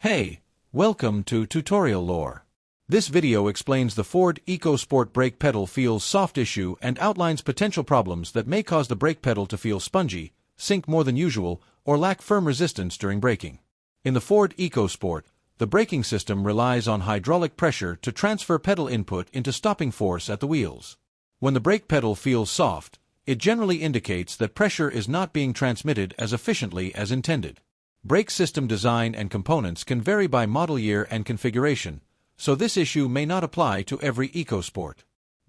Hey, welcome to Tutorial Lore. This video explains the Ford EcoSport brake pedal feels soft issue and outlines potential problems that may cause the brake pedal to feel spongy, sink more than usual, or lack firm resistance during braking. In the Ford EcoSport, the braking system relies on hydraulic pressure to transfer pedal input into stopping force at the wheels. When the brake pedal feels soft, it generally indicates that pressure is not being transmitted as efficiently as intended. Brake system design and components can vary by model year and configuration, so this issue may not apply to every EcoSport.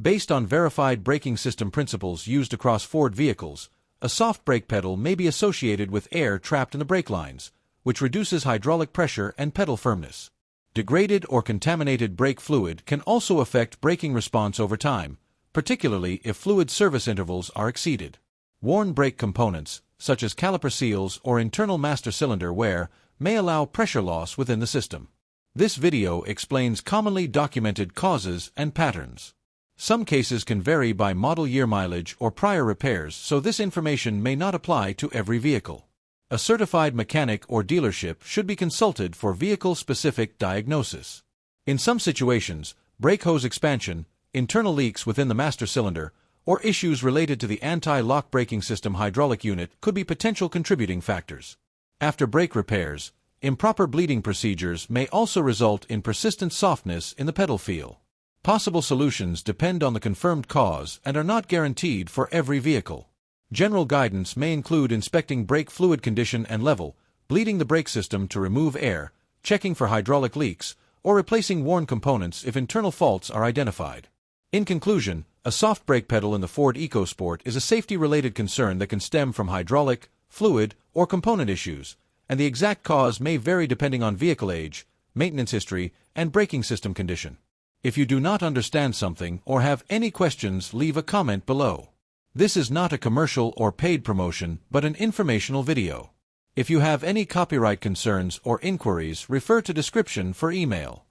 Based on verified braking system principles used across Ford vehicles, a soft brake pedal may be associated with air trapped in the brake lines, which reduces hydraulic pressure and pedal firmness. Degraded or contaminated brake fluid can also affect braking response over time, particularly if fluid service intervals are exceeded. Worn brake components, such as caliper seals or internal master cylinder wear, may allow pressure loss within the system. This video explains commonly documented causes and patterns. Some cases can vary by model year mileage or prior repairs, so this information may not apply to every vehicle. A certified mechanic or dealership should be consulted for vehicle-specific diagnosis. In some situations, brake hose expansion, internal leaks within the master cylinder, or issues related to the anti-lock braking system hydraulic unit could be potential contributing factors. After brake repairs, improper bleeding procedures may also result in persistent softness in the pedal feel. Possible solutions depend on the confirmed cause and are not guaranteed for every vehicle. General guidance may include inspecting brake fluid condition and level, bleeding the brake system to remove air, checking for hydraulic leaks, or replacing worn components if internal faults are identified. In conclusion, a soft brake pedal in the Ford EcoSport is a safety-related concern that can stem from hydraulic, fluid, or component issues, and the exact cause may vary depending on vehicle age, maintenance history, and braking system condition. If you do not understand something or have any questions, leave a comment below. This is not a commercial or paid promotion, but an informational video. If you have any copyright concerns or inquiries, refer to description for email.